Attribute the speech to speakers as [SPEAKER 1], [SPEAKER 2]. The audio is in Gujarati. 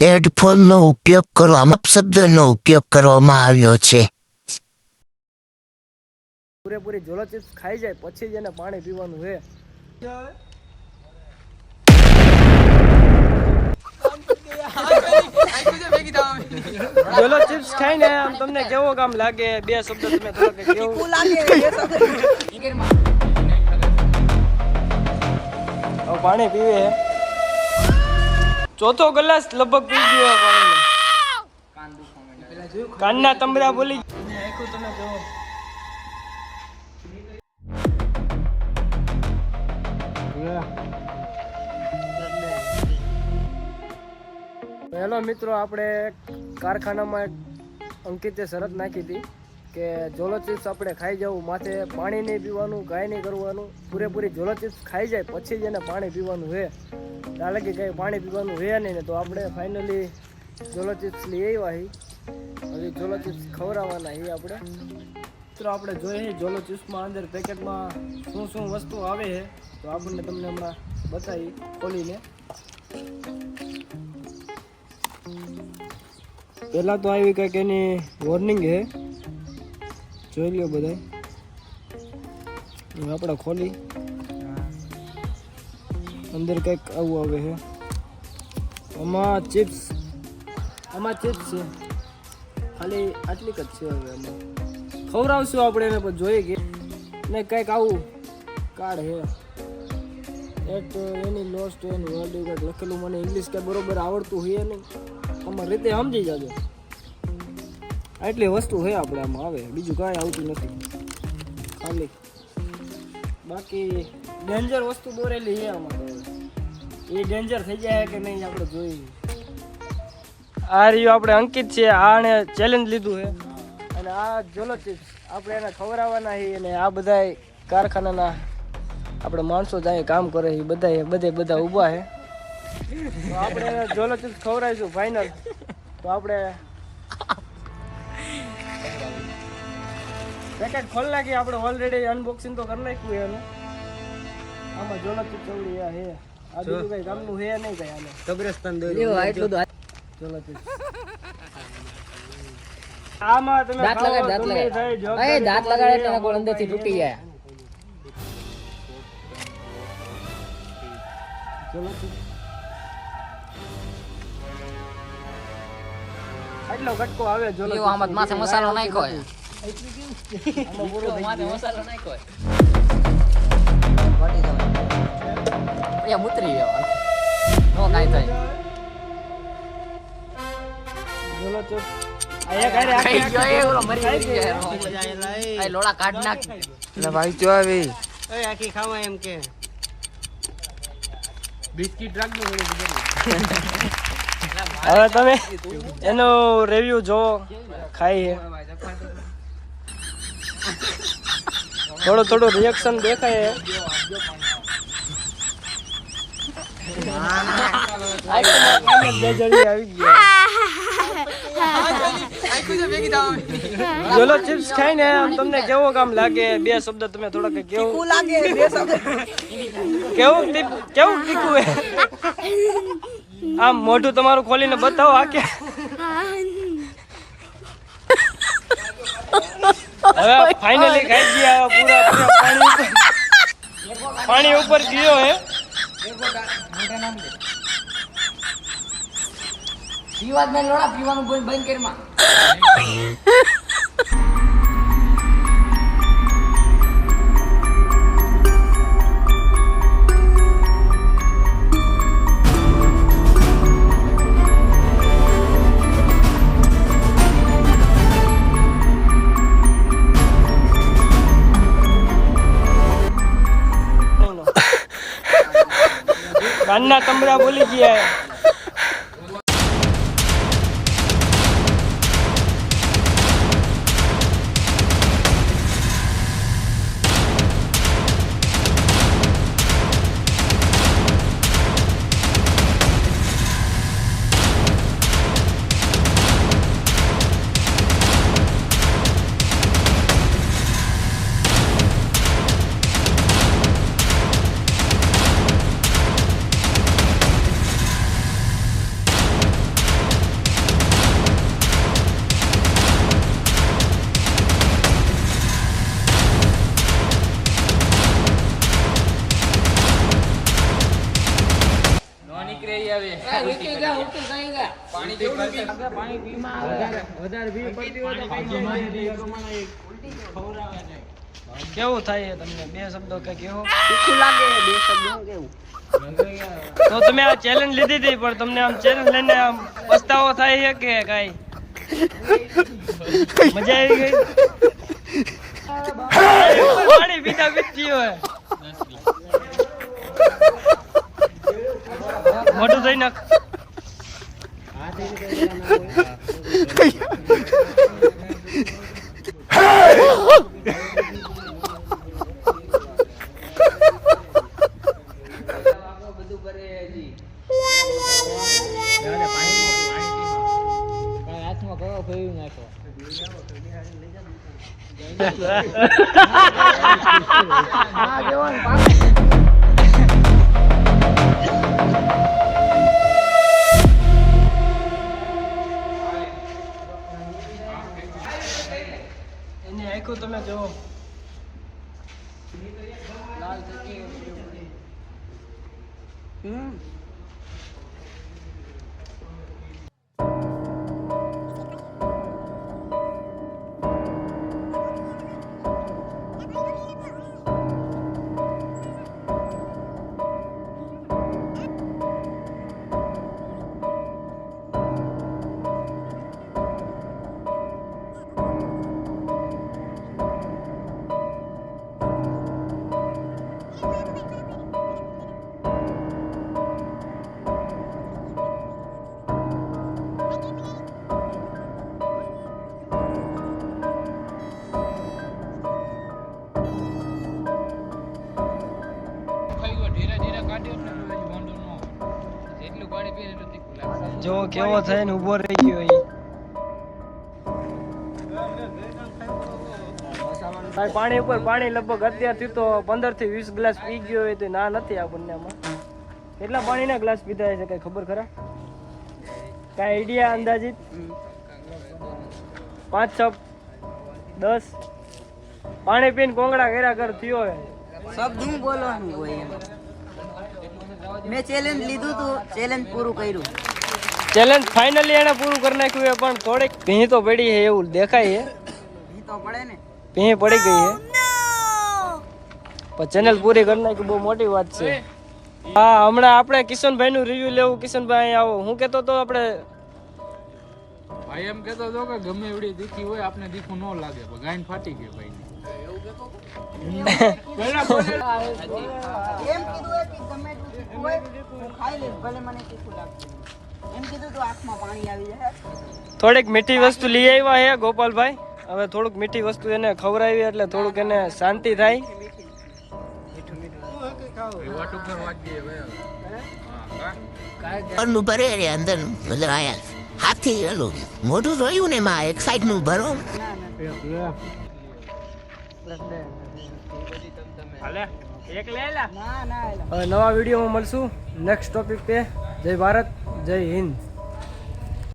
[SPEAKER 1] હેડફોનનો ઉપયોગ કરવામાં શબ્દનો ઉપયોગ કરવામાં આવ્યો છે.
[SPEAKER 2] પૂરેપૂરી ઝોલો ચિપ્સ ખાઈ જાય પછી જ એને પાણી પીવાનું છે. ઝોલો ચિપ્સ ખાઈને આમ તમને કેવો કામ લાગે? બે શબ્દ તમે થોડો કેવું લાગે? પાણી પીવે ચોથો ગ્લાસ લગભગ પી ગયો પાણી. કાનના તંબરા બોલી તમે જોવો. હેલો મિત્રો, આપણે કારખાનામાં અંકિતે શરત નાખી હતી કે ઝોલો ચિપ્સ આપણે ખાઈ જવું, માથે પાણી નહીં પીવાનું, કાંઈ નહીં કરવાનું. પૂરેપૂરી ઝોલો ચિપ્સ ખાઈ જાય પછી જ એને પાણી પીવાનું છે. ચાલે કે કંઈ પાણી પીવાનું છે નહીં ને તો આપણે ફાઇનલી ઝોલો ચિપ્સ લઈ આવ્યા છીએ. હવે ઝોલો ચિપ્સ ખવડાવવાના છીએ આપણે. મિત્રો આપણે જોઈએ ઝોલો ચિપ્સમાં અંદર પેકેટમાં શું શું વસ્તુ આવે છે તો આપણને તમને હમણાં બતાવી ખોલીને. પહેલાં તો આવી કંઈક એની વોર્નિંગ છે, જોઈ લ્યો બધા. આપણે ખોલી અંદર કંઈક આવું આવે છે. આમાં ચિપ્સ છે, ખાલી આટલી જ છે. હવે આમાં ખવડાવશું આપણે એને, પણ જોઈએ કે ને કંઈક આવું કાર્ડ છે. At any lost any world કંઈક લખેલું. મને ઇંગ્લિશ કંઈ બરોબર આવડતું હોય નહીં, અમારી રીતે સમજી જાજો. આટલી વસ્તુ છે આપણે આમાં આવે, બીજું કાંઈ આવતું નથી. ખાલી બાકી ડેન્જર વસ્તુ દોરેલી છે આમાં. એ ડેન્જર થઈ જાય કે નહીં આપણે જોઈએ. આ રહ્યું આપણે અંકિત છે, આને ચેલેન્જ લીધું છે અને આ ઝોલો ચિપ્સ આપણે એને ખવડાવવાના છીએ. અને આ બધા કારખાનાના આપણે માણસો જાય કામ કરે છે, બધા ઊભા છે. તો આપણે ઝોલો ચિપ્સ ખવડાવીશું ફાઇનલ. તો આપણે પેકેટ ખોલ નાખી. આપણે ઓલરેડી અનબોક્સિંગ તો કરી નાખ્યું એને. આમાં ઝોલો ચિપ્સ ચવડી આ હે. આ બીજું કઈ કામનું હે નહીં કઈ. આને કબ્રસ્તાન દોરી ઝોલો ચિપ્સ. આમાં તમે દાંત લગાડ એટલે કોણ અંદરથી તૂટી જાય. ઝોલો ચિપ્સ એટલો કટકો આવે. ઝોલો આમાં માથે મસાલો નાખ્યો હોય. આમાં પૂરો માથે મસાલો નાખ્યો હોય. વાટી જવાય. એ મુતરી ગયો. નો કાઈ થાય. ઝોલો ચિપ્સ આયા કાઈ આખી ગયો. એ ઓલો મરી ગયો. આ લોડા કાઢ નાખ. એટલે ભાઈ જો આવી. એ આખી ખાવા એમ કે બિસ્કિટ રાખજો. હવે તમે એનો રિવ્યુ જો ખાઈ થોડું રિએક્શન દેખાય. ઝોલો ચિપ્સ ખાઈને આમ તમને કેવો કામ લાગે? બે શબ્દ તમે થોડા કઈ કેવું લાગે? કેવું તીખું હે? આમ મોઢું તમારું ખોલીને બતાવો. આ કે હવે ફાઇનલી ખાઈ ગયા. પૂરા પાણી ઉપર ગયો હે. પીવાનું બંધ કરી માં. કાનના તંબરા બોલી ગયા. કેવું થાય તમને બે શબ્દો કઈ કેવો તો તમે આ ચેલેન્જ લીધી હતી પણ તમને આમ ચેલેન્જ લઈને આમ પસ્તાવો થાય છે કે કઈ મજા આવી ગઈ પાણી પીતા પીતી હોય મોટું થઈ નાખ એની આંખો તમે જો લાલ થઈ જો કેવો થઈને ઉભો રહી ગયો ઈ ભાઈ પાણી ઉપર પાણી લગભગ અત્યારથી તો 15 થી 20 ગ્લાસ પી ગયો હોય તો ના નથી આ બંનેમાં કેટલા પાણીના ગ્લાસ પીધા છે કઈ ખબર ખરા કઈ આઈડિયા અંદાજિત 5 6 10 પાણી પીને કોંગડા કર્યા કર થયો હે
[SPEAKER 3] શબ્દ હું બોલવાનું હોય મેં ચેલેન્જ લીધું તું ચેલેન્જ પૂરું કર્યું
[SPEAKER 2] ચેલેન્જ ફાઇનલી એને પૂરું કરી નાખ્યું છે પણ થોડીક ભીં તો પડી છે એવું દેખાય છે
[SPEAKER 3] ઈ તો પડે ને
[SPEAKER 2] ભીં પડી ગઈ છે પણ ચેનલ પૂરી કરી નાખી બહુ મોટી વાત છે હા હમણાં આપણે કિશનભાઈ નું રિવ્યુ લેવું કિશનભાઈ આવો હું કેતો તો આપણે
[SPEAKER 4] ભાઈ એમ કેતો હતો કે ગમે એવડી દીખી હોય આપને દીખું ન લાગે પણ ગાયન ફાટી ગઈ ભાઈ
[SPEAKER 3] એમ કીધું કે ગમે એટલું હોય હું ખાઈ લઈશ ભલે મને તીખું લાગતું એમ કીધું તો આંખમાં પાણી આવી જાય
[SPEAKER 2] થોડીક મીઠી વસ્તુ લઈ આવ્યા છે ગોપાલભાઈ હવે થોડુંક મીઠી વસ્તુ એને ખવડાવી એટલે થોડુંક એને શાંતિ થાય
[SPEAKER 1] નું ભરે રે અંદર મતલબ આયા હાથી એલું મોઢું જોયું ને માં એક સાઈડ નું ભરો
[SPEAKER 3] ના
[SPEAKER 2] હવે નવા વિડીયોમાં મળશું નેક્સ્ટ ટોપિક પે જય ભારત જય હિન્દ